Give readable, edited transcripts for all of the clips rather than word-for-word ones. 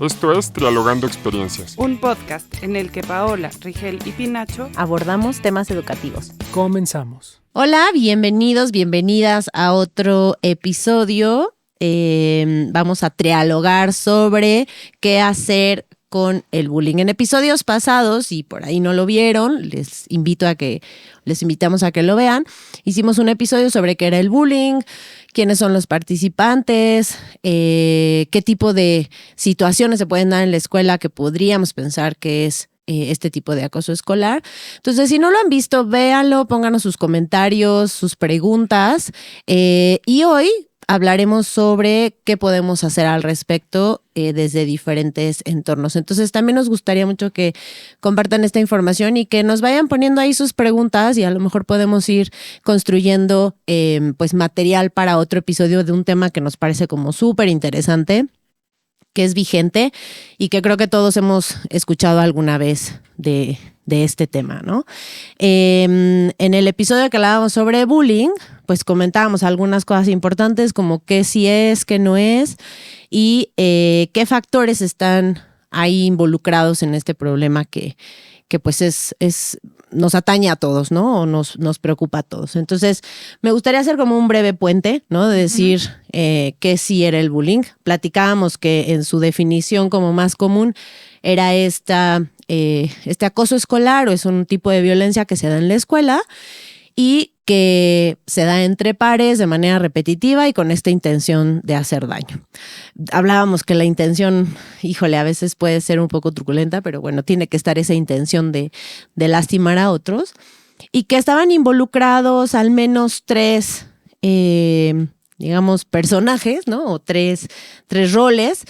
Esto es Trialogando Experiencias. Un podcast en el que Paola, Rigel y Pinacho abordamos temas educativos. Comenzamos. Hola, bienvenidos, bienvenidas a otro episodio. Vamos a trialogar sobre qué hacer con el bullying. En episodios pasados, y por ahí no lo vieron, les invitamos a que lo vean. Hicimos un episodio sobre qué era el bullying, quiénes son los participantes, qué tipo de situaciones se pueden dar en la escuela que podríamos pensar que es este tipo de acoso escolar. Entonces, si no lo han visto, véanlo, pónganos sus comentarios, sus preguntas. Y hoy hablaremos sobre qué podemos hacer al respecto desde diferentes entornos. Entonces, también nos gustaría mucho que compartan esta información y que nos vayan poniendo ahí sus preguntas y a lo mejor podemos ir construyendo pues material para otro episodio de un tema que nos parece como súper interesante, que es vigente y que creo que todos hemos escuchado alguna vez de este tema, ¿no? En el episodio que hablábamos sobre bullying, pues comentábamos algunas cosas importantes como qué sí es, qué no es y qué factores están ahí involucrados en este problema que pues nos atañe a todos, ¿no? O nos preocupa a todos. Entonces, me gustaría hacer como un breve puente, ¿no? De decir qué sí era el bullying. Platicábamos que en su definición como más común era este acoso escolar o es un tipo de violencia que se da en la escuela y que se da entre pares de manera repetitiva y con esta intención de hacer daño. Hablábamos que la intención, a veces puede ser un poco truculenta, pero bueno, tiene que estar esa intención de lastimar a otros y que estaban involucrados al menos tres, personajes, ¿no? O tres roles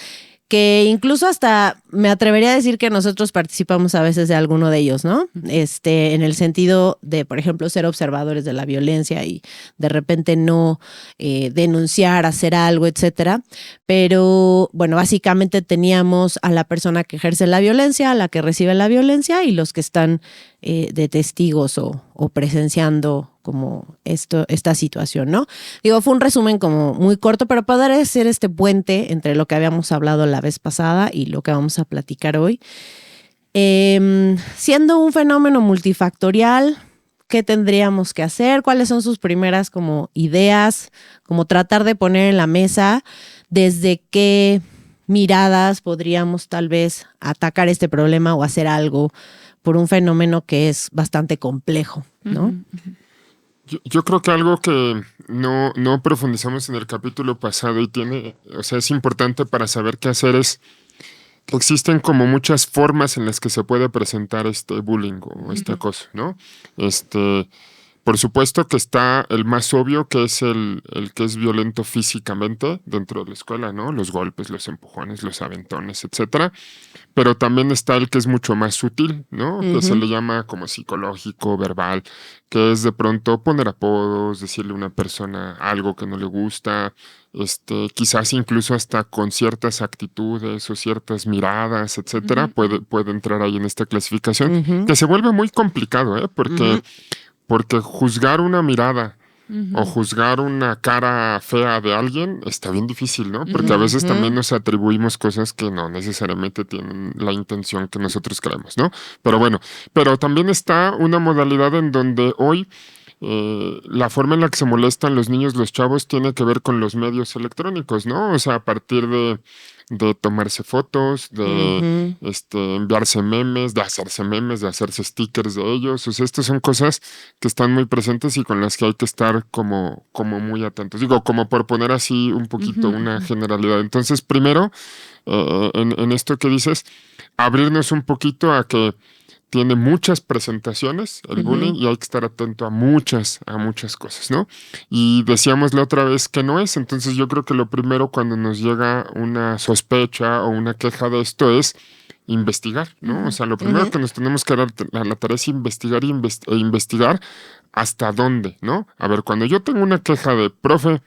que incluso hasta me atrevería a decir que nosotros participamos a veces de alguno de ellos, ¿no? En el sentido de, por ejemplo, ser observadores de la violencia y de repente no denunciar, hacer algo, etcétera. Pero, bueno, básicamente teníamos a la persona que ejerce la violencia, a la que recibe la violencia y los que están de testigos o presenciando como esta situación, ¿no? Fue un resumen como muy corto, pero podrá ser este puente entre lo que habíamos hablado la vez pasada y lo que vamos a platicar hoy. Siendo un fenómeno multifactorial, ¿qué tendríamos que hacer? ¿Cuáles son sus primeras como ideas? Como tratar de poner en la mesa desde qué miradas podríamos tal vez atacar este problema o hacer algo por un fenómeno que es bastante complejo, ¿no? Yo creo que algo que no profundizamos en el capítulo pasado y es importante para saber qué hacer es que existen como muchas formas en las que se puede presentar este bullying o este acoso, ¿no? Por supuesto que está el más obvio, que es el que es violento físicamente dentro de la escuela, ¿no? Los golpes, los empujones, los aventones, etcétera. Pero también está el que es mucho más sutil, ¿no? Que se le llama como psicológico, verbal, que es de pronto poner apodos, decirle a una persona algo que no le gusta, quizás incluso hasta con ciertas actitudes o ciertas miradas, etcétera, puede entrar ahí en esta clasificación, que se vuelve muy complicado, porque juzgar una mirada o juzgar una cara fea de alguien está bien difícil, ¿no? Porque a veces también nos atribuimos cosas que no necesariamente tienen la intención que nosotros creemos, ¿no? Pero bueno, pero también está una modalidad en donde hoy la forma en la que se molestan los niños, los chavos, tiene que ver con los medios electrónicos, ¿no? O sea, a partir de tomarse fotos, de enviarse memes, de hacerse stickers de ellos. O sea, estas son cosas que están muy presentes y con las que hay que estar como muy atentos. Digo, como por poner así un poquito una generalidad. Entonces, primero, en esto que dices, abrirnos un poquito a que tiene muchas presentaciones el bullying y hay que estar atento a muchas cosas, ¿no? Y decíamos la otra vez que no es, entonces yo creo que lo primero cuando nos llega una sospecha o una queja de esto es investigar, ¿no? O sea, lo primero que nos tenemos que dar a la tarea es investigar e investigar hasta dónde, ¿no? A ver, cuando yo tengo una queja de, profe,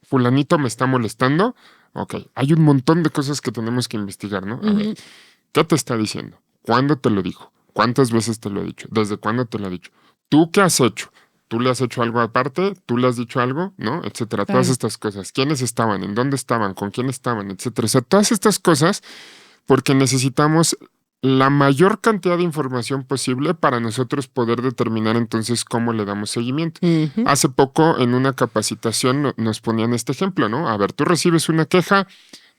fulanito me está molestando, ok, hay un montón de cosas que tenemos que investigar, ¿no? A ver, ¿qué te está diciendo? ¿Cuándo te lo dijo? ¿Cuántas veces te lo ha dicho? ¿Desde cuándo te lo ha dicho? ¿Tú qué has hecho? ¿Tú le has hecho algo aparte? ¿Tú le has dicho algo? ¿No? Etcétera. Todas Claro. estas cosas. ¿Quiénes estaban? ¿En dónde estaban? ¿Con quién estaban? Etcétera. O sea, todas estas cosas porque necesitamos la mayor cantidad de información posible para nosotros poder determinar entonces cómo le damos seguimiento. Ujú. Hace poco en una capacitación nos ponían este ejemplo, ¿no? A ver, tú recibes una queja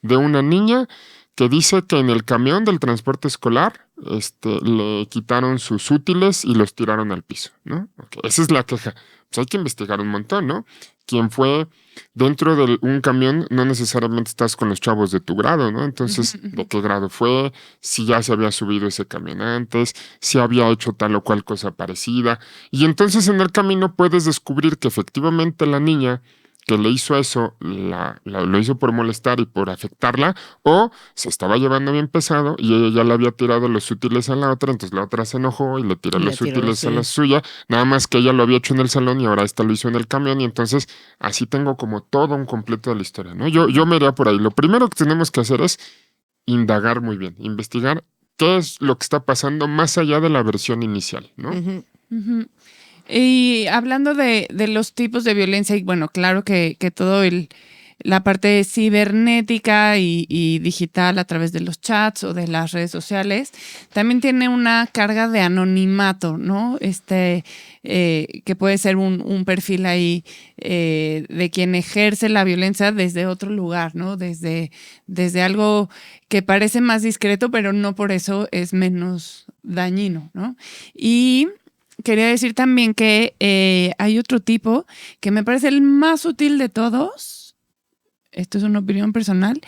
de una niña que dice que en el camión del transporte escolar le quitaron sus útiles y los tiraron al piso, ¿no? Ok, esa es la queja. Pues hay que investigar un montón, ¿no? ¿Quién fue dentro de un camión? No necesariamente estás con los chavos de tu grado, ¿no? Entonces, ¿de qué grado fue? Si ya se había subido ese camión antes, si había hecho tal o cual cosa parecida. Y entonces en el camino puedes descubrir que efectivamente la niña que le hizo eso, lo hizo por molestar y por afectarla, o se estaba llevando bien pesado y ella ya le había tirado los útiles a la otra, entonces la otra se enojó y le tiró Y le los tiró los útiles a la suyos. suya, nada más que ella lo había hecho en el salón y ahora esta lo hizo en el camión y entonces así tengo como todo un completo de la historia, ¿no? Yo me iría por ahí. Lo primero que tenemos que hacer es indagar muy bien, investigar qué es lo que está pasando más allá de la versión inicial, ¿no? Ujú. Ujú. Y hablando de los tipos de violencia, y bueno, claro que todo la parte cibernética y digital a través de los chats o de las redes sociales, también tiene una carga de anonimato, ¿no? Que puede ser un perfil ahí de quien ejerce la violencia desde otro lugar, ¿no? Desde algo que parece más discreto, pero no por eso es menos dañino, ¿no? Y quería decir también que hay otro tipo que me parece el más sutil de todos, esto es una opinión personal,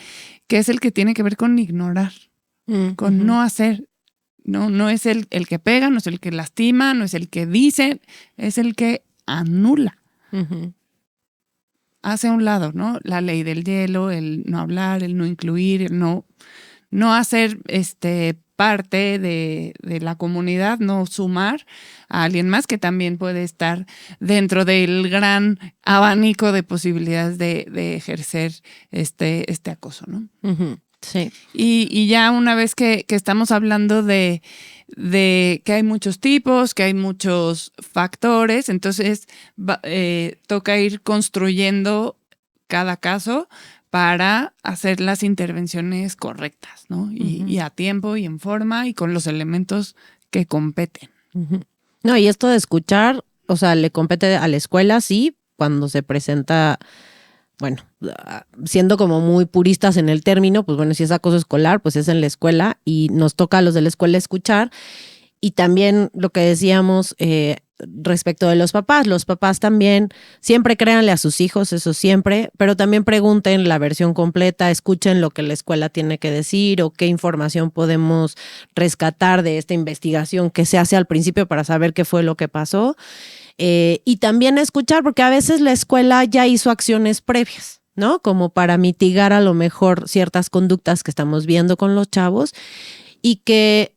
que es el que tiene que ver con ignorar, con Ujú. no hacer. No es el que pega, no es el que lastima, no es el que dice, es el que anula, Ujú. hace a un lado, ¿no? La ley del hielo, el no hablar, el no incluir, el no hacer parte de la comunidad, no sumar a alguien más que también puede estar dentro del gran abanico de posibilidades de ejercer este acoso, ¿no? Ujú. Sí. Y ya una vez que estamos hablando de que hay muchos tipos, que hay muchos factores, entonces toca ir construyendo cada caso para hacer las intervenciones correctas, ¿no? Y a tiempo y en forma y con los elementos que competen. Ujú. No, y esto de escuchar, o sea, le compete a la escuela, sí, cuando se presenta, bueno, siendo como muy puristas en el término, pues bueno, si es acoso escolar, pues es en la escuela y nos toca a los de la escuela escuchar. Y también lo que decíamos respecto de los papás también siempre créanle a sus hijos, eso siempre, pero también pregunten la versión completa, escuchen lo que la escuela tiene que decir o qué información podemos rescatar de esta investigación que se hace al principio para saber qué fue lo que pasó. Y también escuchar, porque a veces la escuela ya hizo acciones previas, ¿no? Como para mitigar a lo mejor ciertas conductas que estamos viendo con los chavos y que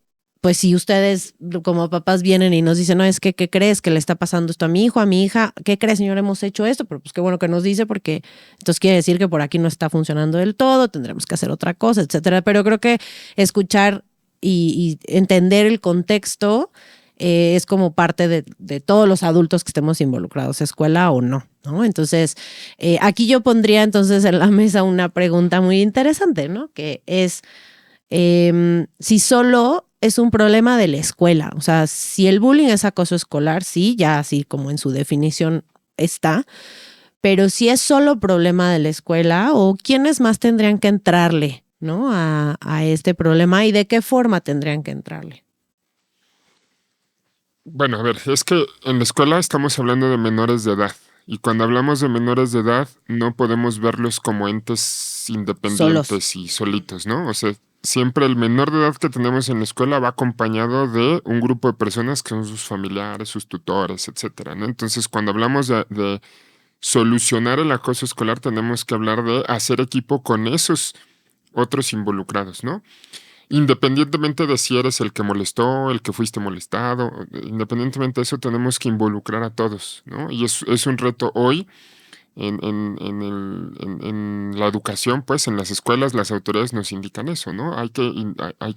pues si ustedes como papás vienen y nos dicen, no, es que, ¿qué crees que le está pasando esto a mi hijo, a mi hija? ¿Qué crees, señor? Hemos hecho esto, pero pues qué bueno que nos dice porque entonces quiere decir que por aquí no está funcionando del todo, tendremos que hacer otra cosa, etcétera. Pero creo que escuchar y entender el contexto es como parte de todos los adultos que estemos involucrados, escuela o no, ¿no? Entonces, aquí yo pondría entonces en la mesa una pregunta muy interesante, ¿no? Que es si solo es un problema de la escuela, o sea, si el bullying es acoso escolar, sí, ya así como en su definición está, pero si es solo problema de la escuela o quiénes más tendrían que entrarle, ¿no? A este problema y de qué forma tendrían que entrarle. Bueno, a ver, es que en la escuela estamos hablando de menores de edad. Y cuando hablamos de menores de edad, no podemos verlos como entes Solos. independientes y solitos, ¿no? O sea, siempre el menor de edad que tenemos en la escuela va acompañado de un grupo de personas que son sus familiares, sus tutores, etcétera, ¿no? Entonces, cuando hablamos de solucionar el acoso escolar, tenemos que hablar de hacer equipo con esos otros involucrados, ¿no? Independientemente de si eres el que molestó, el que fuiste molestado, independientemente de eso, tenemos que involucrar a todos, ¿no? Y es un reto hoy en la educación, pues en las escuelas las autoridades nos indican eso, ¿no? Hay que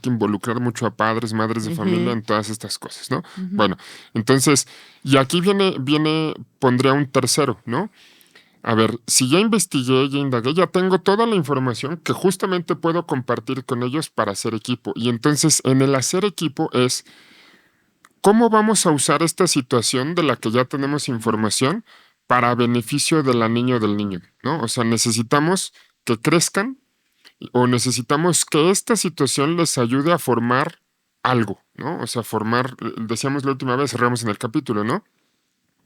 involucrar mucho a padres, madres de familia en todas estas cosas, ¿no? Bueno, entonces, y aquí pondría un tercero, ¿no? A ver, si ya investigué, ya indagué, ya tengo toda la información que justamente puedo compartir con ellos para hacer equipo. Y entonces, en el hacer equipo es, ¿cómo vamos a usar esta situación de la que ya tenemos información para beneficio de la niña o del niño, ¿no? O sea, necesitamos que crezcan o necesitamos que esta situación les ayude a formar algo, ¿no? O sea, decíamos la última vez, cerramos en el capítulo, ¿no?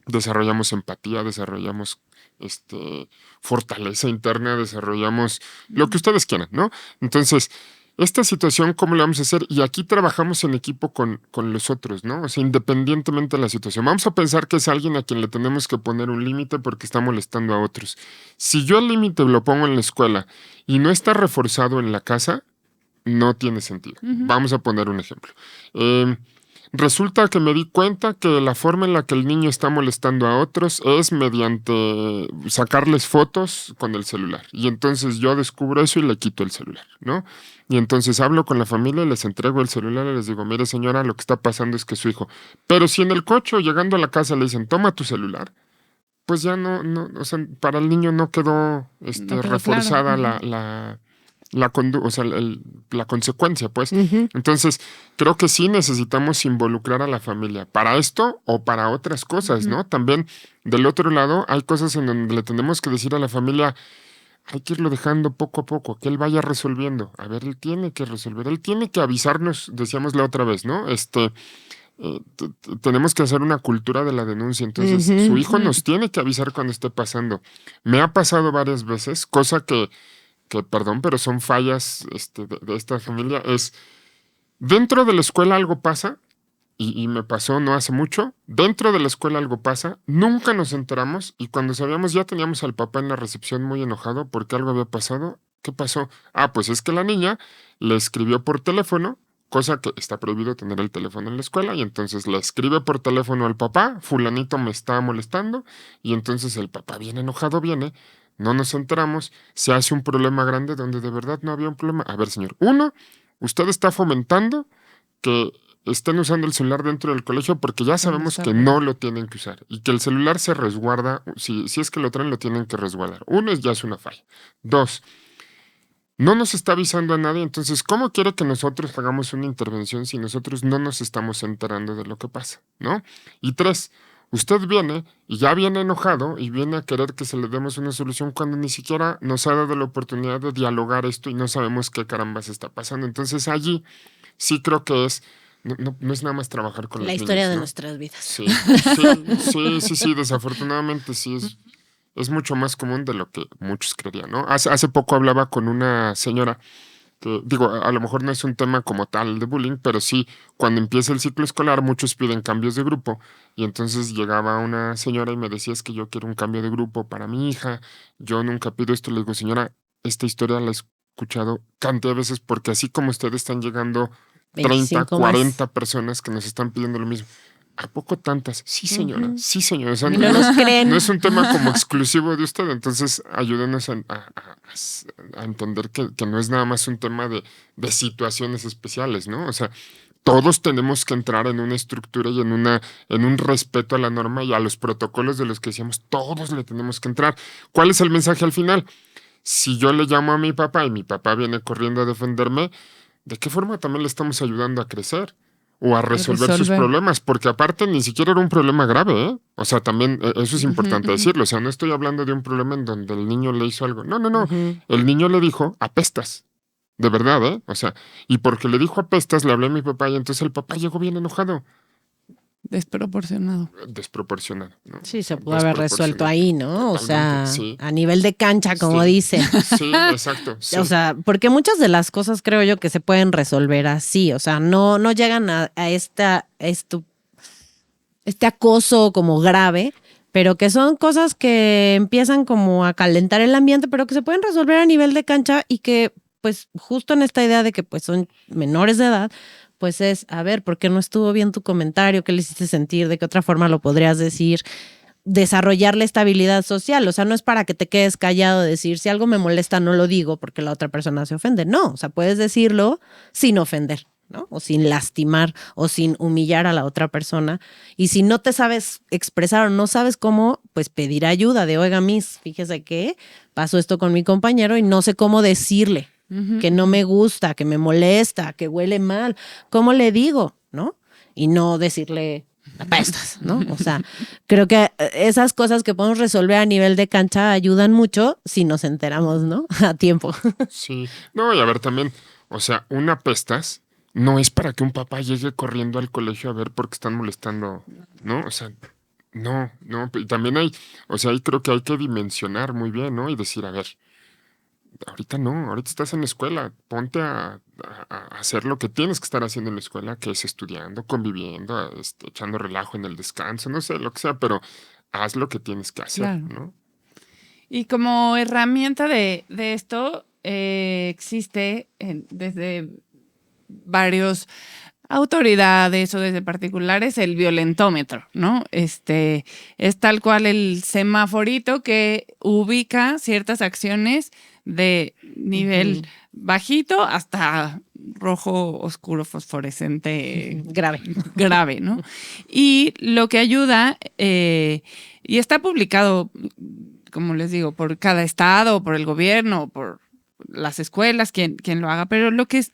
Desarrollamos empatía, desarrollamos fortaleza interna, desarrollamos lo que ustedes quieran, ¿no? Entonces, esta situación, ¿cómo la vamos a hacer? Y aquí trabajamos en equipo con los otros, ¿no? O sea, independientemente de la situación. Vamos a pensar que es alguien a quien le tenemos que poner un límite porque está molestando a otros. Si yo el límite lo pongo en la escuela y no está reforzado en la casa, no tiene sentido. Vamos a poner un ejemplo. Resulta que me di cuenta que la forma en la que el niño está molestando a otros es mediante sacarles fotos con el celular. Y entonces yo descubro eso y le quito el celular, ¿no? Y entonces hablo con la familia, les entrego el celular y les digo, mire señora, lo que está pasando es que su hijo... Pero si en el coche o llegando a la casa le dicen, toma tu celular, pues ya no, o sea, para el niño no quedó, reforzada claro. la consecuencia, pues. Entonces, creo que sí necesitamos involucrar a la familia para esto o para otras cosas, ¿no? También, del otro lado, hay cosas en donde le tenemos que decir a la familia, hay que irlo dejando poco a poco, que él vaya resolviendo. A ver, él tiene que resolver, él tiene que avisarnos, decíamos la otra vez, ¿no? Tenemos que hacer una cultura de la denuncia. Entonces, su hijo nos tiene que avisar cuando esté pasando. Me ha pasado varias veces, cosa que perdón, pero son fallas de esta familia, es dentro de la escuela algo pasa, y me pasó no hace mucho, dentro de la escuela algo pasa, nunca nos enteramos, y cuando sabíamos ya teníamos al papá en la recepción muy enojado porque algo había pasado. ¿Qué pasó? Ah, pues es que la niña le escribió por teléfono, cosa que está prohibido tener el teléfono en la escuela, y entonces le escribe por teléfono al papá, fulanito me está molestando, y entonces el papá bien enojado viene. No nos enteramos, se hace un problema grande donde de verdad no había un problema. A ver, señor, uno, usted está fomentando que estén usando el celular dentro del colegio porque ya sabemos que no lo tienen que usar y que el celular se resguarda, si es que lo traen lo tienen que resguardar. Uno, ya es una falla. Dos, no nos está avisando a nadie, entonces, ¿cómo quiere que nosotros hagamos una intervención si nosotros no nos estamos enterando de lo que pasa, ¿no? Y tres, usted viene y ya viene enojado y viene a querer que se le demos una solución cuando ni siquiera nos ha dado la oportunidad de dialogar esto y no sabemos qué carambas está pasando. Entonces allí sí creo que no es nada más trabajar con los La niños, historia de ¿no? nuestras vidas. Sí, desafortunadamente sí es mucho más común de lo que muchos creerían, ¿no? Hace poco hablaba con una señora que, digo, a lo mejor no es un tema como tal de bullying, pero sí, cuando empieza el ciclo escolar, muchos piden cambios de grupo. Y entonces llegaba una señora y me decía, es que yo quiero un cambio de grupo para mi hija. Yo nunca pido esto. Le digo, señora, esta historia la he escuchado cantidad de veces porque así como ustedes están llegando 30, 40 personas que nos están pidiendo lo mismo. ¿A poco tantas? Sí, señora. Sí, señora. O sea, no nos creen. No es un tema como exclusivo de usted. Entonces, ayúdenos a entender que no es nada más un tema de situaciones especiales, ¿no? O sea, todos tenemos que entrar en una estructura y en un respeto a la norma y a los protocolos de los que decíamos, todos le tenemos que entrar. ¿Cuál es el mensaje al final? Si yo le llamo a mi papá y mi papá viene corriendo a defenderme, ¿de qué forma también le estamos ayudando a crecer? O a resolver sus problemas, porque aparte ni siquiera era un problema grave, ¿eh? O sea, también eso es importante decirlo. O sea, no estoy hablando de un problema en donde el niño le hizo algo. No. El niño le dijo apestas. De verdad, ¿eh? O sea, y porque le dijo apestas, le hablé a mi papá y entonces el papá llegó bien enojado. Desproporcionado, ¿no? Sí, se pudo haber resuelto ahí, ¿no? Totalmente, o sea, sí. A nivel de cancha, como dicen. Sí, exacto. Sí. O sea, porque muchas de las cosas creo yo que se pueden resolver así. O sea, no llegan a este acoso como grave, pero que son cosas que empiezan como a calentar el ambiente, pero que se pueden resolver a nivel de cancha y que, pues, justo en esta idea de que pues son menores de edad, pues es, a ver, ¿por qué no estuvo bien tu comentario? ¿Qué le hiciste sentir? ¿De qué otra forma lo podrías decir? desarrollar la estabilidad social. O sea, no es para que te quedes callado, decir, si algo me molesta, no lo digo porque la otra persona se ofende. No, o sea, puedes decirlo sin ofender, ¿no? O sin lastimar o sin humillar a la otra persona. Y si no te sabes expresar o no sabes cómo, pues pedir ayuda de, oiga, Miss, fíjese que pasó esto con mi compañero y no sé cómo decirle que no me gusta, que me molesta, que huele mal. ¿Cómo le digo? ¿No? Y no decirle apestas, ¿no? O sea, creo que esas cosas que podemos resolver a nivel de cancha ayudan mucho si nos enteramos, ¿no? A tiempo. Sí. No, y a ver también, o sea, un apestas no es para que un papá llegue corriendo al colegio a ver por qué están molestando, ¿no? O sea, no. Y también hay, o sea, ahí creo que hay que dimensionar muy bien, ¿no? Y decir, a ver, ahorita no, ahorita estás en la escuela, ponte a hacer lo que tienes que estar haciendo en la escuela, que es estudiando, conviviendo, echando relajo en el descanso, no sé, lo que sea, pero haz lo que tienes que hacer, Claro. ¿no? Y como herramienta de esto, existe desde varios autoridades o desde particulares el violentómetro, ¿no? Es tal cual el semaforito que ubica ciertas acciones de nivel bajito hasta rojo oscuro fosforescente grave, ¿no? Y lo que ayuda, y está publicado, como les digo, por cada estado, por el gobierno, por las escuelas, quien lo haga, pero lo que es,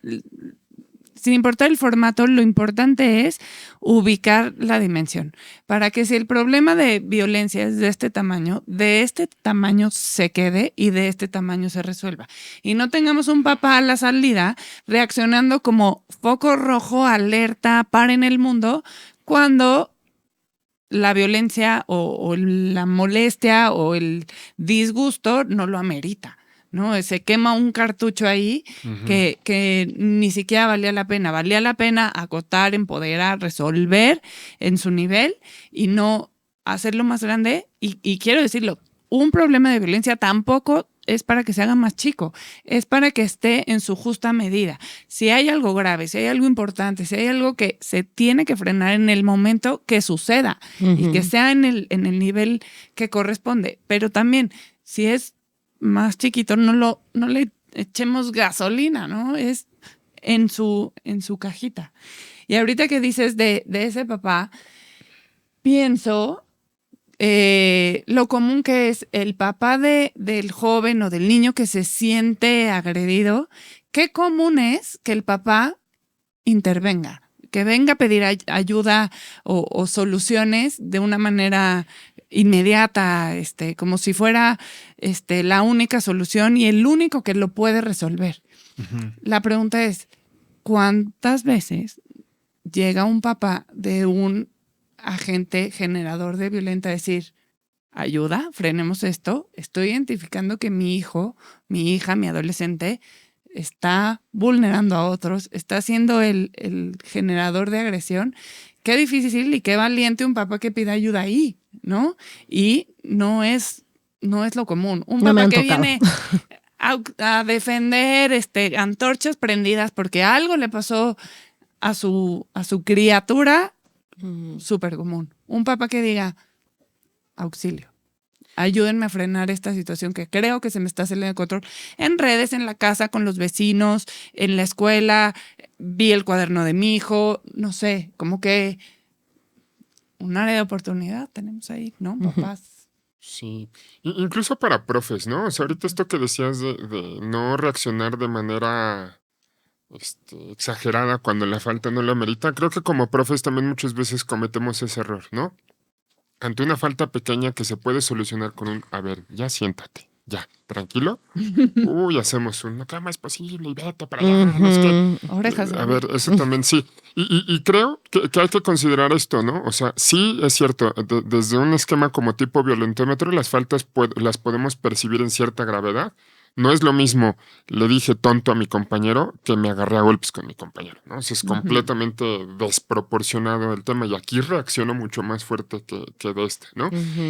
sin importar el formato, lo importante es ubicar la dimensión, para que si el problema de violencia es de este tamaño se quede y de este tamaño se resuelva. Y no tengamos un papá a la salida reaccionando como foco rojo, alerta, paren el mundo, cuando la violencia o la molestia o el disgusto no lo amerita, ¿no? Se quema un cartucho ahí que ni siquiera valía la pena. Valía la pena acotar, empoderar, resolver en su nivel y no hacerlo más grande. Y quiero decirlo, un problema de violencia tampoco es para que se haga más chico, es para que esté en su justa medida. Si hay algo grave, si hay algo importante, si hay algo que se tiene que frenar en el momento que suceda y que sea en el nivel que corresponde. Pero también, si es más chiquito, no le echemos gasolina, ¿no? Es en su cajita. Y ahorita que dices de ese papá, pienso lo común que es el papá del joven o del niño que se siente agredido. Qué común es que el papá intervenga, que venga a pedir ayuda o soluciones de una manera inmediata, como si fuera la única solución y el único que lo puede resolver. La pregunta es, ¿cuántas veces llega un papá de un agente generador de violencia a decir, ayuda, frenemos esto, estoy identificando que mi hijo, mi hija, mi adolescente está vulnerando a otros, está siendo el generador de agresión? Qué difícil y qué valiente un papá que pida ayuda ahí, ¿no? Y no es lo común. Un papá que viene a defender antorchas prendidas porque algo le pasó a su criatura, súper común. Un papá que diga, auxilio, ayúdenme a frenar esta situación que creo que se me está saliendo de control. En redes, en la casa, con los vecinos, en la escuela, vi el cuaderno de mi hijo, no sé, como que un área de oportunidad tenemos ahí, ¿no, papás? Sí, incluso para profes, ¿no? O sea, ahorita esto que decías de no reaccionar de manera exagerada cuando la falta no lo amerita, creo que como profes también muchas veces cometemos ese error, ¿no? Ante una falta pequeña que se puede solucionar con a ver, ya siéntate, ya, tranquilo. Uy, hacemos no más posible y vete para allá. No es que, Orejas. a ver, eso también sí. Y creo que hay que considerar esto, ¿no? O sea, sí es cierto, desde un esquema como tipo violentómetro, las faltas las podemos percibir en cierta gravedad. No es lo mismo, le dije tonto a mi compañero que me agarré a golpes con mi compañero, ¿no? O sea, es completamente desproporcionado el tema y aquí reacciono mucho más fuerte que de ¿no?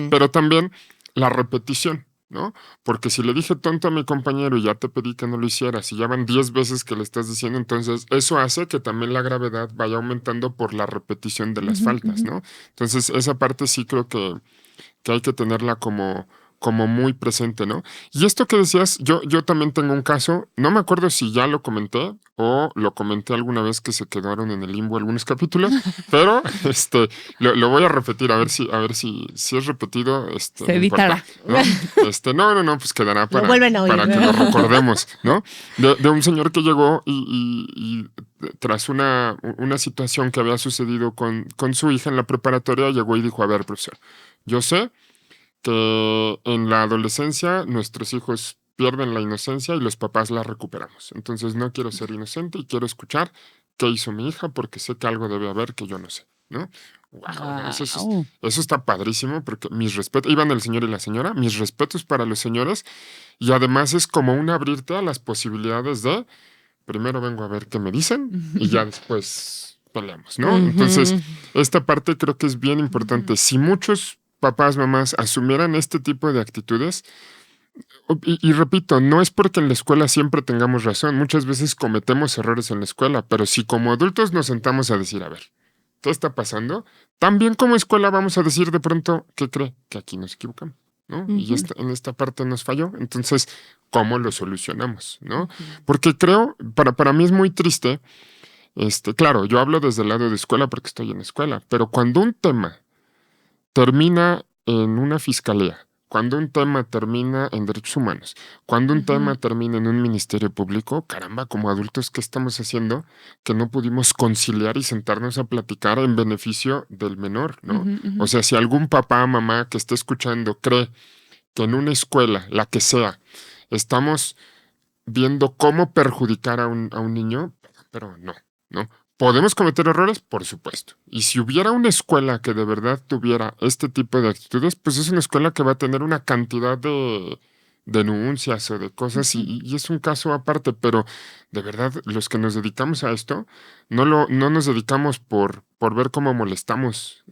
Pero también la repetición, ¿no? Porque si le dije tonto a mi compañero y ya te pedí que no lo hicieras y ya van 10 veces que le estás diciendo, entonces eso hace que también la gravedad vaya aumentando por la repetición de las faltas, ¿no? Entonces esa parte sí creo que que hay que tenerla como muy presente, ¿no? Y esto que decías, yo también tengo un caso, no me acuerdo si ya lo comenté o lo comenté alguna vez que se quedaron en el limbo algunos capítulos, pero lo voy a repetir a ver si es repetido, Se no editará. importa, ¿no? No, pues quedará Lo vuelven a oír. para que lo recordemos, ¿no? De un señor que llegó y tras una situación que había sucedido con su hija en la preparatoria, llegó y dijo, a ver, profesor, yo sé que en la adolescencia nuestros hijos pierden la inocencia y los papás la recuperamos. Entonces no quiero ser inocente y quiero escuchar qué hizo mi hija porque sé que algo debe haber que yo no sé, ¿no? Wow, eso está padrísimo porque mis respetos, iban el señor y la señora, mis respetos para los señores y además es como un abrirte a las posibilidades de primero vengo a ver qué me dicen y ya después peleamos, ¿no? Entonces, esta parte creo que es bien importante. Si muchos papás, mamás asumieran este tipo de actitudes, y repito, no es porque en la escuela siempre tengamos razón, muchas veces cometemos errores en la escuela, pero si como adultos nos sentamos a decir, a ver, ¿qué está pasando? También como escuela vamos a decir de pronto, ¿qué cree? Que aquí nos equivocamos, ¿no? Y en esta parte nos falló, entonces, ¿cómo lo solucionamos, no? Porque creo, para mí es muy triste, claro, yo hablo desde el lado de escuela porque estoy en escuela, pero cuando un tema termina en una fiscalía, cuando un tema termina en derechos humanos, cuando un tema termina en un ministerio público, caramba, como adultos, ¿qué estamos haciendo? Que no pudimos conciliar y sentarnos a platicar en beneficio del menor, ¿no? O sea, si algún papá, mamá que esté escuchando cree que en una escuela, la que sea, estamos viendo cómo perjudicar a un niño, pero no, ¿no? ¿Podemos cometer errores? Por supuesto. Y si hubiera una escuela que de verdad tuviera este tipo de actitudes, pues es una escuela que va a tener una cantidad de denuncias o de cosas y es un caso aparte, pero de verdad los que nos dedicamos a esto no nos dedicamos por ver cómo molestamos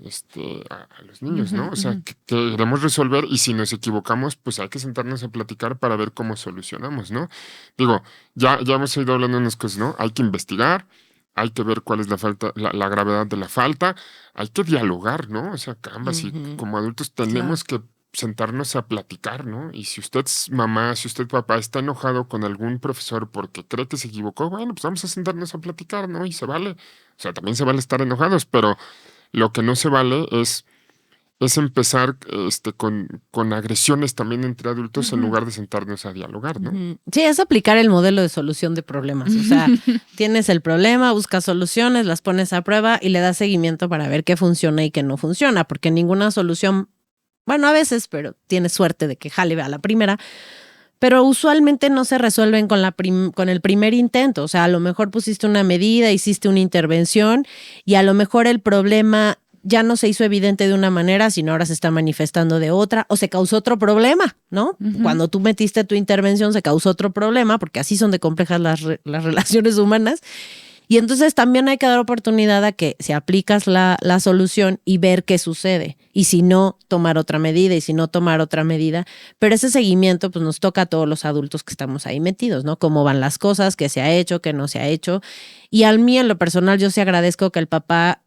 a los niños, ¿no? O sea, que queremos resolver y si nos equivocamos, pues hay que sentarnos a platicar para ver cómo solucionamos, ¿no? Digo, ya hemos ido hablando de unas cosas, ¿no? Hay que investigar. Hay que ver cuál es la falta, la gravedad de la falta. Hay que dialogar, ¿no? O sea, caramba, si como adultos tenemos que sentarnos a platicar, ¿no? Y si usted es mamá, si usted papá está enojado con algún profesor porque cree que se equivocó, bueno, pues vamos a sentarnos a platicar, ¿no? Y se vale. O sea, también se vale estar enojados, pero lo que no se vale es empezar con agresiones también entre adultos en lugar de sentarnos a dialogar, ¿no? Sí, es aplicar el modelo de solución de problemas. O sea, tienes el problema, buscas soluciones, las pones a prueba y le das seguimiento para ver qué funciona y qué no funciona, porque ninguna solución, bueno, a veces, pero tienes suerte de que jale a la primera, pero usualmente no se resuelven con el primer intento. O sea, a lo mejor pusiste una medida, hiciste una intervención y a lo mejor el problema ya no se hizo evidente de una manera, sino ahora se está manifestando de otra, o se causó otro problema, ¿no? Cuando tú metiste tu intervención se causó otro problema, porque así son de complejas las relaciones humanas. Y entonces también hay que dar oportunidad a que si aplicas la solución y ver qué sucede. Y si no, tomar otra medida, y si no, tomar otra medida. Pero ese seguimiento pues nos toca a todos los adultos que estamos ahí metidos, ¿no? Cómo van las cosas, qué se ha hecho, qué no se ha hecho. Y a mí, en lo personal, yo sí agradezco que el papá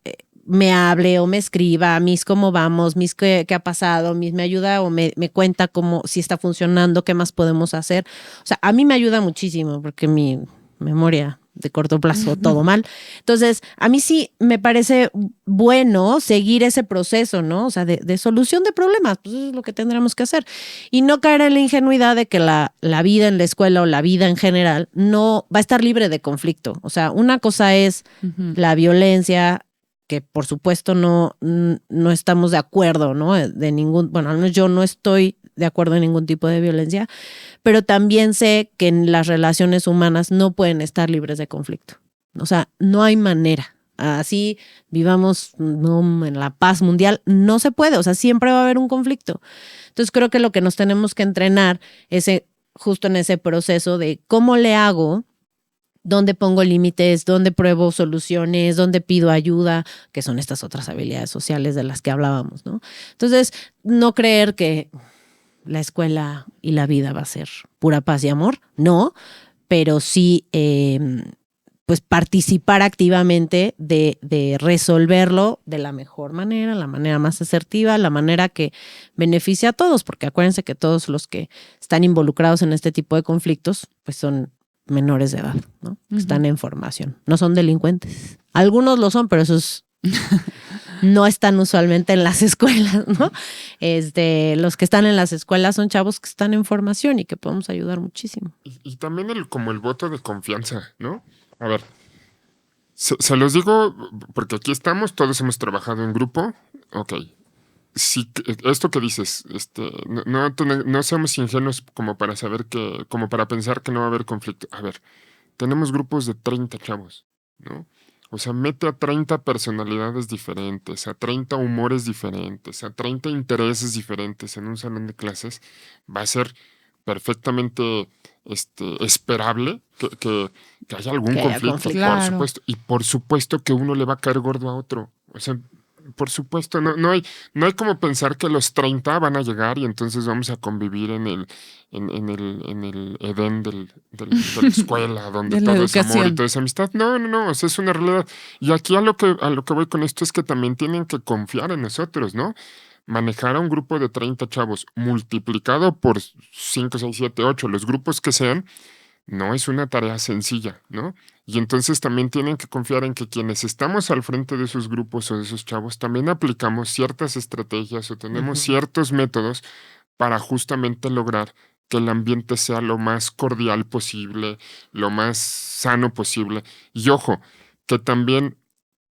me hable o me escriba, mis cómo vamos, mis qué ha pasado, mis me ayuda o me cuenta cómo, si está funcionando, qué más podemos hacer. O sea, a mí me ayuda muchísimo porque mi memoria de corto plazo, todo mal. Entonces, a mí sí me parece bueno seguir ese proceso, ¿no? O sea, de solución de problemas, pues eso es lo que tendremos que hacer. Y no caer en la ingenuidad de que la vida en la escuela o la vida en general no va a estar libre de conflicto. O sea, una cosa es la violencia, que por supuesto no estamos de acuerdo, ¿no? De ningún, bueno, al menos yo no estoy de acuerdo en ningún tipo de violencia, pero también sé que en las relaciones humanas no pueden estar libres de conflicto. O sea, no hay manera. Así vivamos en la paz mundial, no se puede, o sea, siempre va a haber un conflicto. Entonces creo que lo que nos tenemos que entrenar es justo en ese proceso de cómo le hago, dónde pongo límites, dónde pruebo soluciones, dónde pido ayuda, que son estas otras habilidades sociales de las que hablábamos, ¿no? Entonces, no creer que la escuela y la vida va a ser pura paz y amor, no, pero sí pues participar activamente de resolverlo de la mejor manera, la manera más asertiva, la manera que beneficie a todos, porque acuérdense que todos los que están involucrados en este tipo de conflictos, pues son menores de edad, ¿no? Están en formación, no son delincuentes. Algunos lo son, pero esos no están usualmente en las escuelas, ¿no? Los que están en las escuelas son chavos que están en formación y que podemos ayudar muchísimo. Y también como el voto de confianza, ¿no? A ver, se los digo porque aquí estamos, todos hemos trabajado en grupo. Ok. Si esto que dices, no seamos ingenuos como para saber como para pensar que no va a haber conflicto. A ver, tenemos grupos de 30 chavos, ¿no? O sea, mete a 30 personalidades diferentes, a 30 humores diferentes, a 30 intereses diferentes en un salón de clases. Va a ser perfectamente esperable que haya algún conflicto, Claro. por supuesto. Y por supuesto que uno le va a caer gordo a otro. O sea, por supuesto, no hay como pensar que los 30 van a llegar y entonces vamos a convivir en el Edén de la escuela, donde De la todo es amor y educación. todo es amistad. No, o sea, es una realidad. Y aquí a lo que voy con esto es que también tienen que confiar en nosotros, ¿no? Manejar a un grupo de 30 chavos multiplicado por 5, 6, 7, 8, los grupos que sean, no es una tarea sencilla, ¿no? Y entonces también tienen que confiar en que quienes estamos al frente de esos grupos o de esos chavos también aplicamos ciertas estrategias o tenemos ciertos métodos para justamente lograr que el ambiente sea lo más cordial posible, lo más sano posible. Y ojo, que también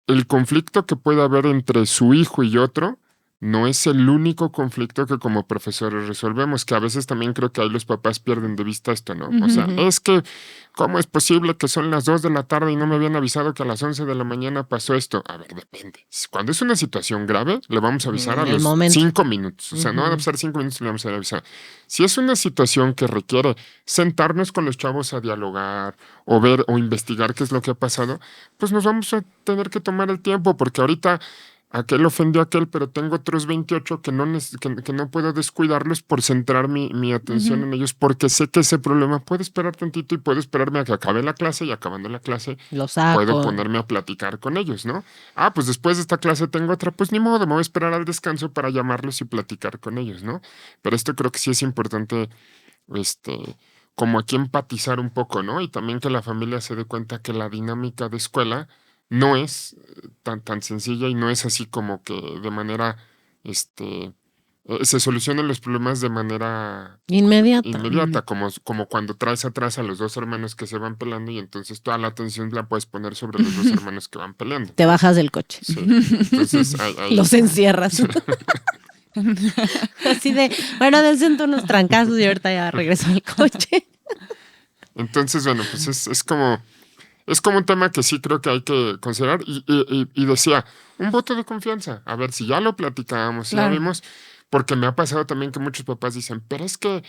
el conflicto que pueda haber entre su hijo y otro no es el único conflicto que como profesores resolvemos, que a veces también creo que ahí los papás pierden de vista esto, ¿no? O sea, es que, ¿cómo es posible que son las 2 de la tarde y no me habían avisado que a las 11 de la mañana pasó esto? A ver, depende. Cuando es una situación grave, le vamos a avisar a En el los momento. 5 minutos. O sea, no van a pasar 5 minutos y le vamos a avisar. Si es una situación que requiere sentarnos con los chavos a dialogar o ver o investigar qué es lo que ha pasado, pues nos vamos a tener que tomar el tiempo, porque ahorita aquel ofendió a aquel, pero tengo otros 28 que no puedo descuidarlos por centrar mi atención en ellos, porque sé que ese problema puede esperar tantito y puedo esperarme a que acabe la clase y acabando la clase Lo saco. puedo ponerme a platicar con ellos, ¿no? Pues después de esta clase tengo otra, pues ni modo, me voy a esperar al descanso para llamarlos y platicar con ellos, ¿no? Pero esto creo que sí es importante, como aquí empatizar un poco, ¿no? Y también que la familia se dé cuenta que la dinámica de escuela no es tan sencilla y no es así como que de manera, se solucionan los problemas de manera Inmediata. como cuando traes atrás a los dos hermanos que se van peleando y entonces toda la atención la puedes poner sobre los dos hermanos que van peleando. Te bajas del coche. Sí. Entonces, Los encierras. Así de, bueno, dense unos trancazos y ahorita ya regreso al coche. Entonces, bueno, pues es como un tema que sí creo que hay que considerar y decía, un voto de confianza. A ver, si ya lo platicábamos, si ya vimos, porque me ha pasado también que muchos papás dicen, pero es que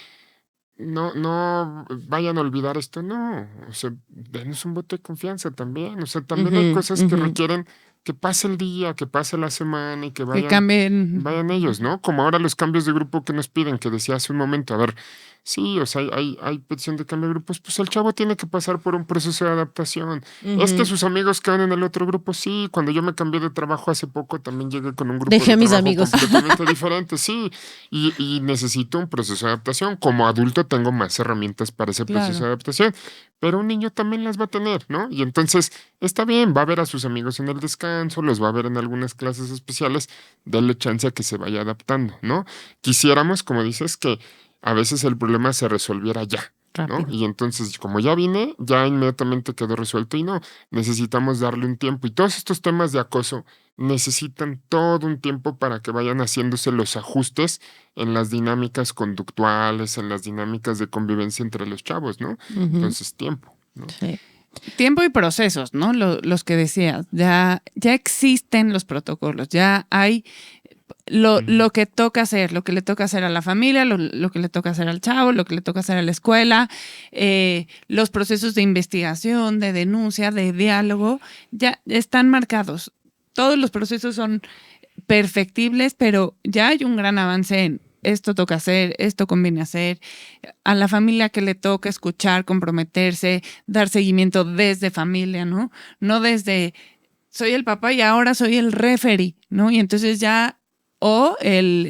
no vayan a olvidar esto. No, o sea, denos un voto de confianza también. O sea, también hay cosas que requieren que pase el día, que pase la semana y que vayan ellos, ¿no? Como ahora los cambios de grupo que nos piden, que decía hace un momento, a ver, sí, o sea, hay petición de cambio de grupos, pues el chavo tiene que pasar por un proceso de adaptación. Es que sus amigos quedan en el otro grupo, sí, cuando yo me cambié de trabajo hace poco también llegué con un grupo Dejé de mis trabajo amigos. completamente diferente, sí, y necesito un proceso de adaptación. Como adulto tengo más herramientas para ese proceso de adaptación, pero un niño también las va a tener, ¿no? Y entonces está bien, va a ver a sus amigos en el descanso, los va a ver en algunas clases especiales, denle chance a que se vaya adaptando, ¿no? Quisiéramos, como dices, que a veces el problema se resolviera ya, ¿no? Rápido. Y entonces, como ya vine, ya inmediatamente quedó resuelto y no, necesitamos darle un tiempo. Y todos estos temas de acoso necesitan todo un tiempo para que vayan haciéndose los ajustes en las dinámicas conductuales, en las dinámicas de convivencia entre los chavos, ¿no? Entonces, tiempo, ¿no? Sí. Tiempo y procesos, ¿no? Los que decías. Ya existen los protocolos, ya hay lo que toca hacer, lo que le toca hacer a la familia, lo que le toca hacer al chavo, lo que le toca hacer a la escuela, los procesos de investigación, de denuncia, de diálogo, ya están marcados. Todos los procesos son perfectibles, pero ya hay un gran avance en esto toca hacer, esto conviene hacer, a la familia que le toca escuchar, comprometerse, dar seguimiento desde familia, ¿no? No desde soy el papá y ahora soy el referee, ¿no? Y entonces ya, o el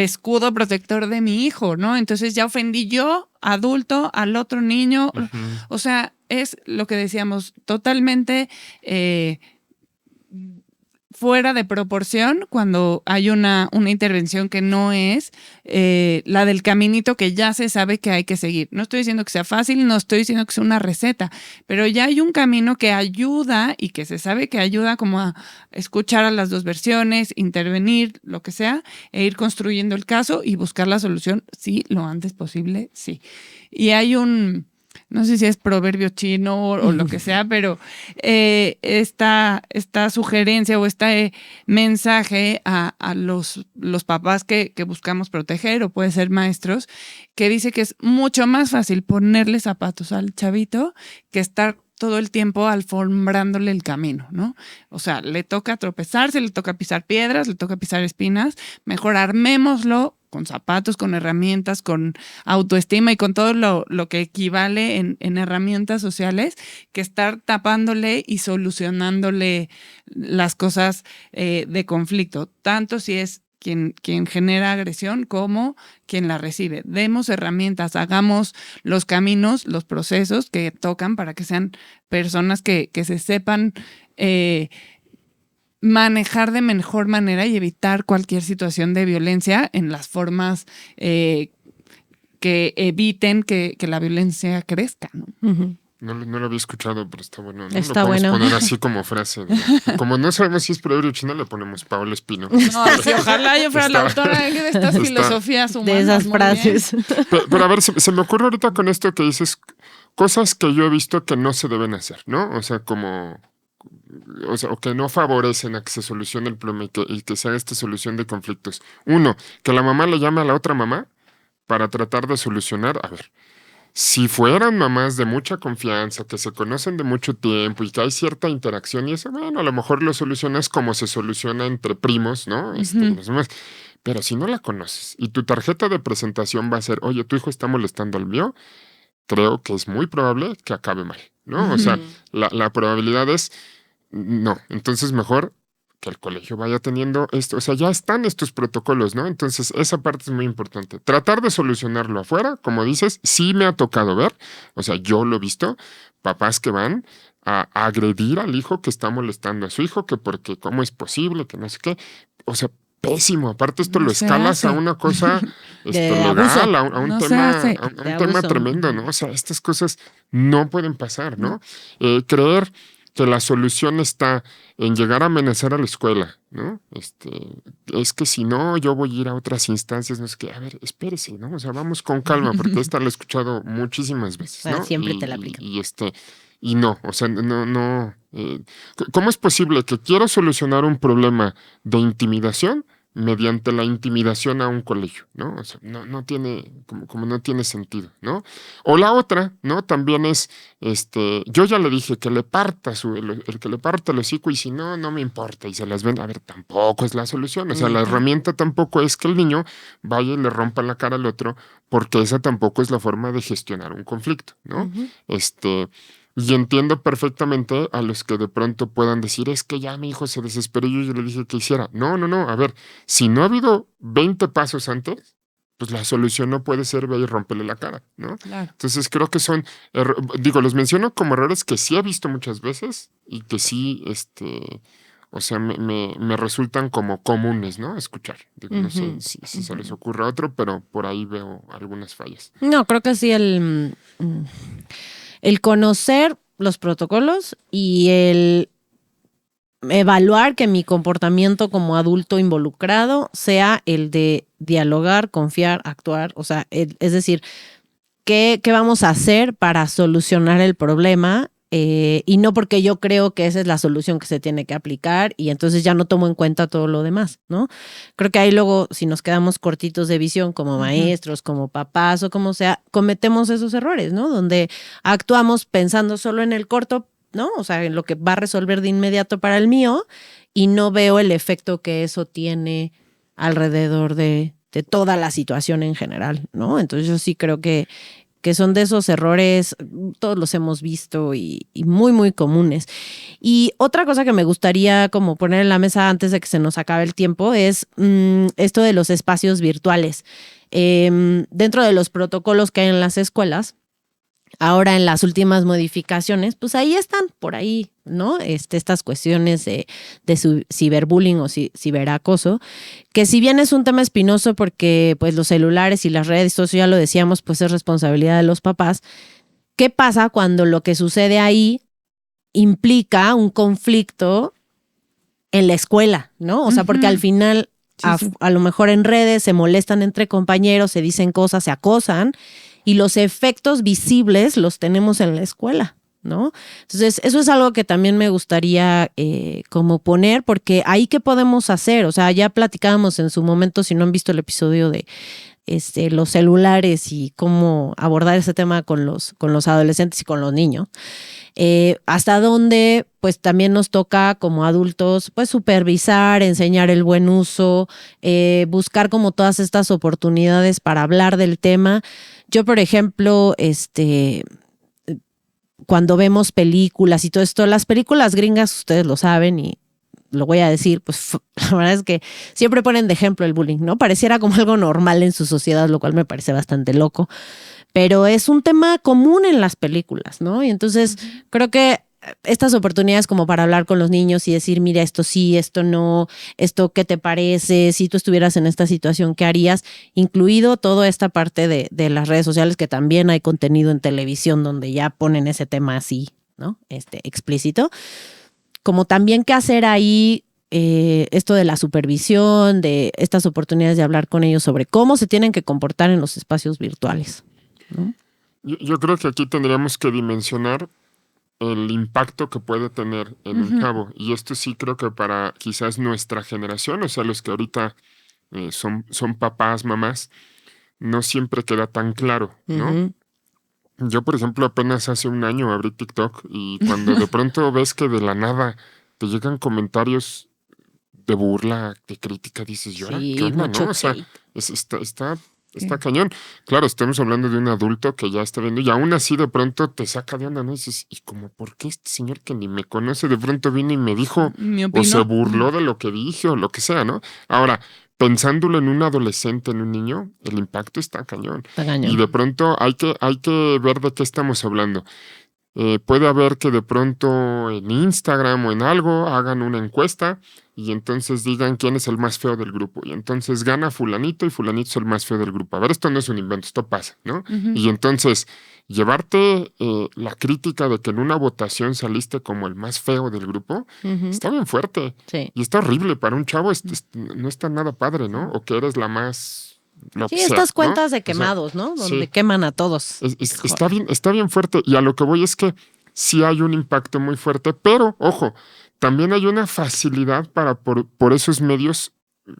escudo protector de mi hijo, ¿no? Entonces ya ofendí yo, adulto, al otro niño. Ujú. O sea, es lo que decíamos, totalmente fuera de proporción cuando hay una intervención que no es la del caminito que ya se sabe que hay que seguir. No estoy diciendo que sea fácil, no estoy diciendo que sea una receta, pero ya hay un camino que ayuda y que se sabe que ayuda como a escuchar a las dos versiones, intervenir, lo que sea, e ir construyendo el caso y buscar la solución, sí, lo antes posible, sí. Y hay no sé si es proverbio chino o lo que sea, pero esta sugerencia o este mensaje a los papás que buscamos proteger, o puede ser maestros, que dice que es mucho más fácil ponerle zapatos al chavito que estar todo el tiempo alfombrándole el camino, ¿no? O sea, le toca tropezarse, le toca pisar piedras, le toca pisar espinas, mejor armémoslo con zapatos, con herramientas, con autoestima y con todo lo que equivale en herramientas sociales, que estar tapándole y solucionándole las cosas de conflicto, tanto si es quien genera agresión como quien la recibe. Demos herramientas, hagamos los caminos, los procesos que tocan para que sean personas que se sepan manejar de mejor manera y evitar cualquier situación de violencia en las formas que eviten que la violencia crezca, ¿no? Ujú. No lo había escuchado, pero está bueno, ¿no? Está lo podemos bueno. poner así como frase. Como no sabemos si es proverbio chino, le ponemos Paola Espino. No, sí, ojalá yo fuera la autora de estas filosofías humanas. De esas muy frases. Pero a ver, se me ocurre ahorita con esto que dices, cosas que yo he visto que no se deben hacer, ¿no? O sea, o que no favorecen a que se solucione el problema y que se haga esta solución de conflictos. Uno, que la mamá le llame a la otra mamá para tratar de solucionar. A ver, si fueran mamás de mucha confianza, que se conocen de mucho tiempo y que hay cierta interacción y eso, bueno, a lo mejor lo solucionas como se soluciona entre primos, ¿no? Los demás. Pero si no la conoces y tu tarjeta de presentación va a ser, oye, tu hijo está molestando al mío, creo que es muy probable que acabe mal, ¿no? O sea, la probabilidad es no. Entonces, mejor que el colegio vaya teniendo esto. O sea, ya están estos protocolos, ¿no? Entonces, esa parte es muy importante. Tratar de solucionarlo afuera, como dices, sí me ha tocado ver. O sea, yo lo he visto. Papás que van a agredir al hijo que está molestando a su hijo, que porque cómo es posible, que no sé qué. O sea, pésimo. Aparte, esto No lo se escalas hace. a una cosa abuso. legal, a un No se tema, hace. a un De tema abuso. tremendo, ¿no? O sea, estas cosas no pueden pasar, ¿no? Creer que la solución está en llegar a amenazar a la escuela, ¿no? Es que si no, yo voy a ir a otras instancias, no sé qué. A ver, espérese, ¿no? O sea, vamos con calma, porque esta la he escuchado muchísimas veces, ¿no? Siempre te la aplican. Y no, o sea, no. ¿Cómo es posible que quiero solucionar un problema de intimidación mediante la intimidación a un colegio, ¿no? O sea, no tiene, como no tiene sentido, ¿no? O la otra, ¿no? También es, yo ya le dije que le parta el que le parta el hocico y si no, no me importa y se las ven. A ver, tampoco es la solución. O sea, la herramienta tampoco es que el niño vaya y le rompa la cara al otro, porque esa tampoco es la forma de gestionar un conflicto, ¿no? Y entiendo perfectamente a los que de pronto puedan decir, es que ya mi hijo se desesperó y yo le dije que hiciera. No, a ver, si no ha habido 20 pasos antes, pues la solución no puede ser ve y rómpele la cara, ¿no? Claro. Entonces creo que son, los menciono como errores que sí he visto muchas veces y que sí, o sea, me resultan como comunes, ¿no? Escuchar. Digo, no sé si se les ocurre a otro, pero por ahí veo algunas fallas. No, creo que sí el conocer los protocolos y el evaluar que mi comportamiento como adulto involucrado sea el de dialogar, confiar, actuar. O sea, es decir, ¿qué vamos a hacer para solucionar el problema? Y no porque yo creo que esa es la solución que se tiene que aplicar y entonces ya no tomo en cuenta todo lo demás, ¿no? Creo que ahí luego, si nos quedamos cortitos de visión como maestros, como papás o como sea, cometemos esos errores, ¿no? Donde actuamos pensando solo en el corto, ¿no? O sea, en lo que va a resolver de inmediato para el mío y no veo el efecto que eso tiene alrededor de toda la situación en general, ¿no? Entonces yo sí creo que son de esos errores, todos los hemos visto y muy, muy comunes. Y otra cosa que me gustaría como poner en la mesa antes de que se nos acabe el tiempo es esto de los espacios virtuales. Dentro de los protocolos que hay en las escuelas, ahora en las últimas modificaciones, pues ahí están, por ahí, ¿no? Estas cuestiones de ciberbullying o ciberacoso, que si bien es un tema espinoso porque pues los celulares y las redes, todo eso ya lo decíamos, pues es responsabilidad de los papás. ¿Qué pasa cuando lo que sucede ahí implica un conflicto en la escuela, ¿no? O sea, porque al final a lo mejor en redes se molestan entre compañeros, se dicen cosas, se acosan, y los efectos visibles los tenemos en la escuela, ¿no? Entonces, eso es algo que también me gustaría como poner, porque ahí qué podemos hacer. O sea, ya platicábamos en su momento, si no han visto el episodio de los celulares y cómo abordar ese tema con los adolescentes y con los niños. Hasta dónde pues también nos toca como adultos pues supervisar, enseñar el buen uso, buscar como todas estas oportunidades para hablar del tema. Yo, por ejemplo, cuando vemos películas y todo esto, las películas gringas, ustedes lo saben y lo voy a decir, pues la verdad es que siempre ponen de ejemplo el bullying, ¿no? Pareciera como algo normal en su sociedad, lo cual me parece bastante loco, pero es un tema común en las películas, ¿no? Y entonces creo que estas oportunidades como para hablar con los niños y decir, mira, esto sí, esto no, esto qué te parece, si tú estuvieras en esta situación, ¿qué harías? Incluido toda esta parte de las redes sociales, que también hay contenido en televisión donde ya ponen ese tema así, ¿no? Explícito. Como también qué hacer ahí, esto de la supervisión, de estas oportunidades de hablar con ellos sobre cómo se tienen que comportar en los espacios virtuales, ¿no? Yo creo que aquí tendríamos que dimensionar el impacto que puede tener en un chavo. Y esto sí creo que para quizás nuestra generación, o sea, los que ahorita son papás, mamás, no siempre queda tan claro, ¿no? Yo, por ejemplo, apenas hace un año abrí TikTok y cuando de pronto ves que de la nada te llegan comentarios de burla, de crítica, dices, ¿y ahora qué onda, no? O sea, está cañón. Claro, estamos hablando de un adulto que ya está viendo y aún así de pronto te saca de onda, ¿no? Y dices, ¿y como por qué este señor que ni me conoce de pronto vino y me dijo o se burló de lo que dije o lo que sea, ¿no? Ahora, pensándolo en un adolescente, en un niño, el impacto está cañón. Está cañón. Y de pronto hay que ver de qué estamos hablando. Puede haber que de pronto en Instagram o en algo hagan una encuesta y entonces digan quién es el más feo del grupo. Y entonces gana fulanito y fulanito es el más feo del grupo. A ver, esto no es un invento, esto pasa, ¿no? Y entonces llevarte la crítica de que en una votación saliste como el más feo del grupo, está bien fuerte. Sí. Y está horrible para un chavo, no está nada padre, ¿no? O que eres la más... Sí, estas cuentas de quemados, ¿no? Donde queman a todos. Está bien fuerte. Y a lo que voy es que sí hay un impacto muy fuerte, pero, ojo, también hay una facilidad para por esos medios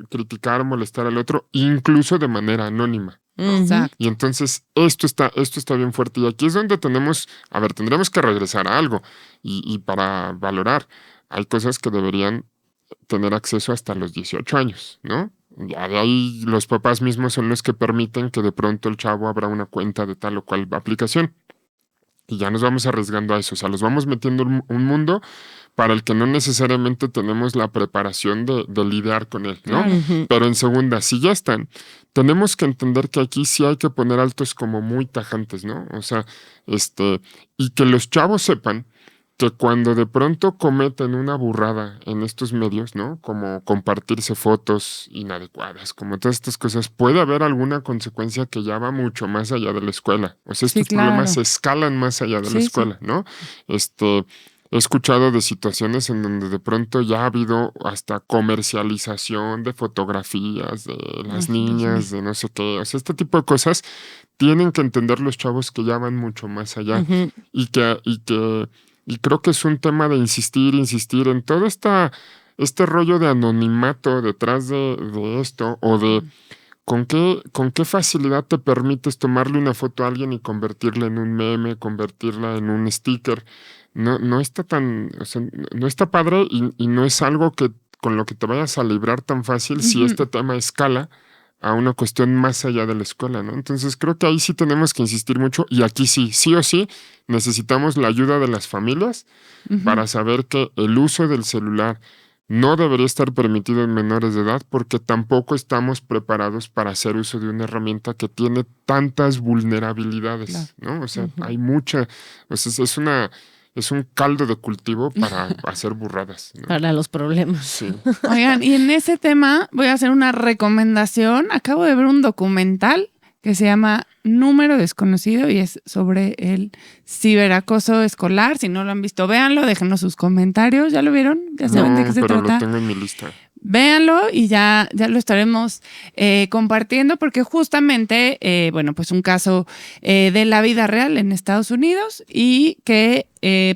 criticar, molestar al otro, incluso de manera anónima. Exacto. Y entonces esto está bien fuerte. Y aquí es donde tendremos que regresar a algo. Y para valorar, hay cosas que deberían tener acceso hasta los 18 años, ¿no? Ya de ahí los papás mismos son los que permiten que de pronto el chavo abra una cuenta de tal o cual aplicación. Y ya nos vamos arriesgando a eso. O sea, los vamos metiendo en un mundo para el que no necesariamente tenemos la preparación de lidiar con él, ¿no? Pero en segunda, si ya están, tenemos que entender que aquí sí hay que poner altos como muy tajantes, ¿no? O sea, y que los chavos sepan que cuando de pronto cometen una burrada en estos medios, ¿no? Como compartirse fotos inadecuadas, como todas estas cosas, puede haber alguna consecuencia que ya va mucho más allá de la escuela. O sea, estos problemas se escalan más allá de la escuela, ¿no? He escuchado de situaciones en donde de pronto ya ha habido hasta comercialización de fotografías de las niñas, de no sé qué. O sea, este tipo de cosas tienen que entender los chavos que ya van mucho más allá y creo que es un tema de insistir en todo este rollo de anonimato detrás de esto, o de con qué facilidad te permites tomarle una foto a alguien y convertirla en un meme, convertirla en un sticker. No está tan, o sea, no está padre y no es algo que con lo que te vayas a librar tan fácil si este tema escala a una cuestión más allá de la escuela, ¿no? Entonces creo que ahí sí tenemos que insistir mucho y aquí sí o sí necesitamos la ayuda de las familias para saber que el uso del celular no debería estar permitido en menores de edad porque tampoco estamos preparados para hacer uso de una herramienta que tiene tantas vulnerabilidades, ¿no? O sea, hay mucha, o sea, es un caldo de cultivo para hacer burradas, ¿no? Para los problemas. Sí. Oigan, y en ese tema voy a hacer una recomendación. Acabo de ver un documental que se llama Número Desconocido y es sobre el ciberacoso escolar. Si no lo han visto, véanlo, déjenos sus comentarios. ¿Ya lo vieron? ¿Ya saben de qué se pero trata? lo tengo en mi lista. Véanlo y ya lo estaremos compartiendo porque justamente, bueno, pues un caso de la vida real en Estados Unidos y que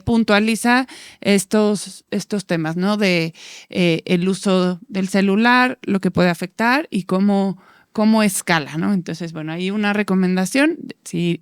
puntualiza estos temas, ¿no? De el uso del celular, lo que puede afectar y cómo escala, ¿no? Entonces, bueno, hay una recomendación. Si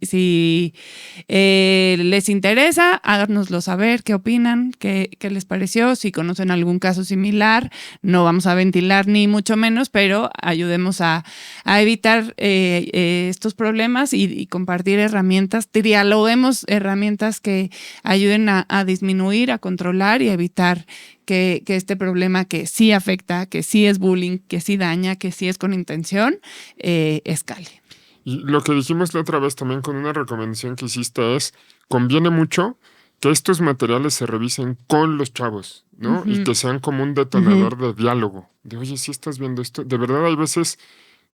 les interesa, háganoslo saber, qué opinan, qué les pareció, si conocen algún caso similar. No vamos a ventilar ni mucho menos, pero ayudemos a evitar estos problemas y compartir herramientas. Dialoguemos herramientas que ayuden a disminuir, a controlar y a evitar que este problema que sí afecta, que sí es bullying, que sí daña, que sí es con intención, escale. Y lo que dijimos la otra vez también con una recomendación que hiciste es, conviene mucho que estos materiales se revisen con los chavos, ¿no? Y que sean como un detonador de diálogo. De, oye, si estás viendo esto, de verdad hay veces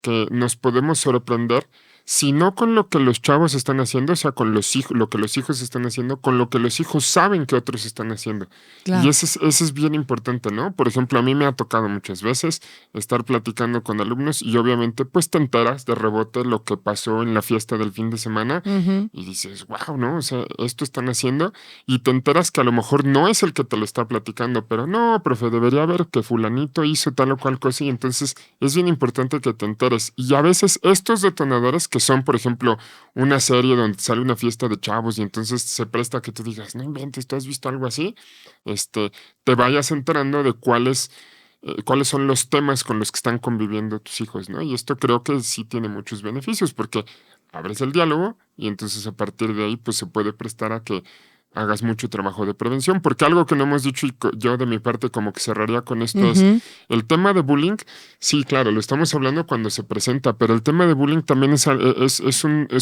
que nos podemos sorprender, si no con lo que los chavos están haciendo, o sea, con los hijos, lo que los hijos están haciendo, con lo que los hijos saben que otros están haciendo. Claro. Y eso es bien importante, ¿no? Por ejemplo, a mí me ha tocado muchas veces estar platicando con alumnos y obviamente pues te enteras de rebote lo que pasó en la fiesta del fin de semana y dices, wow, ¿no? O sea, esto están haciendo y te enteras que a lo mejor no es el que te lo está platicando, pero no, profe, debería haber que fulanito hizo tal o cual cosa y entonces es bien importante que te enteres. Y a veces estos detonadores que son, por ejemplo, una serie donde sale una fiesta de chavos y entonces se presta que tú digas, no inventes, ¿tú has visto algo así? Te vayas enterando de cuáles son los temas con los que están conviviendo tus hijos, ¿no? Y esto creo que sí tiene muchos beneficios porque abres el diálogo y entonces a partir de ahí pues se puede prestar a que hagas mucho trabajo de prevención, porque algo que no hemos dicho y yo de mi parte como que cerraría con esto es el tema de bullying. Sí, claro, lo estamos hablando cuando se presenta, pero el tema de bullying también es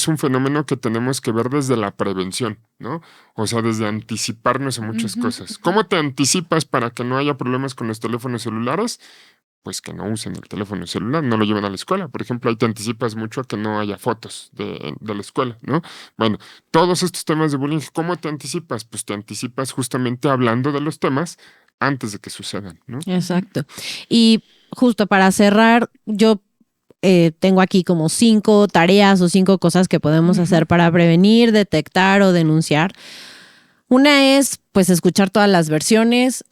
un fenómeno que tenemos que ver desde la prevención, ¿no? O sea, desde anticiparnos a muchas cosas. ¿Cómo te anticipas para que no haya problemas con los teléfonos celulares? Pues que no usen el teléfono celular, no lo lleven a la escuela. Por ejemplo, ahí te anticipas mucho a que no haya fotos de la escuela, ¿no? Bueno, todos estos temas de bullying, ¿cómo te anticipas? Pues te anticipas justamente hablando de los temas antes de que sucedan, ¿no? Exacto. Y justo para cerrar, yo tengo aquí como 5 tareas o 5 cosas que podemos hacer para prevenir, detectar o denunciar. Una es, pues, escuchar todas las versiones,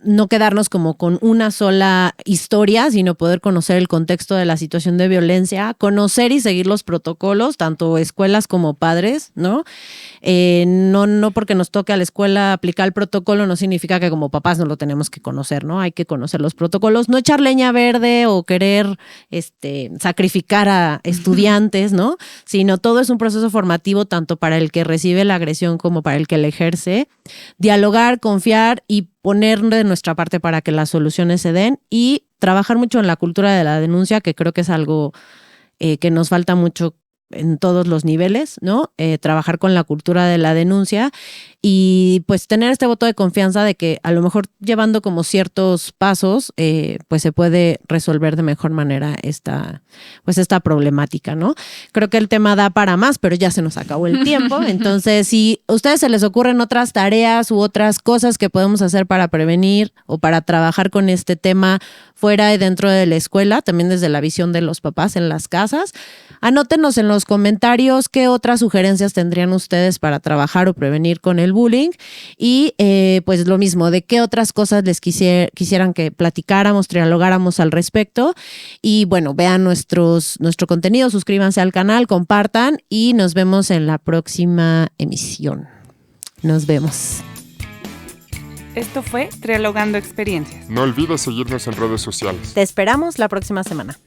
no quedarnos como con una sola historia, sino poder conocer el contexto de la situación de violencia, conocer y seguir los protocolos, tanto escuelas como padres, ¿no? No porque nos toque a la escuela aplicar el protocolo no significa que como papás no lo tenemos que conocer, ¿no? Hay que conocer los protocolos, no echar leña verde o querer sacrificar a estudiantes, ¿no? Sino todo es un proceso formativo tanto para el que recibe la agresión como para el que la ejerce. Dialogar, confiar y poner de nuestra parte para que las soluciones se den y trabajar mucho en la cultura de la denuncia, que creo que es algo que nos falta mucho en todos los niveles, ¿no? Trabajar con la cultura de la denuncia y pues tener este voto de confianza de que a lo mejor llevando como ciertos pasos, pues se puede resolver de mejor manera esta problemática, ¿no? Creo que el tema da para más, pero ya se nos acabó el tiempo. Entonces, si a ustedes se les ocurren otras tareas u otras cosas que podemos hacer para prevenir o para trabajar con este tema fuera y dentro de la escuela, también desde la visión de los papás en las casas, anótenos en los comentarios qué otras sugerencias tendrían ustedes para trabajar o prevenir con el bullying y pues lo mismo, de qué otras cosas les quisieran que platicáramos, dialogáramos al respecto y bueno, vean nuestro contenido, suscríbanse al canal, compartan y nos vemos en la próxima emisión. Nos vemos. Esto fue Trialogando Experiencias. No olvides seguirnos en redes sociales. Te esperamos la próxima semana.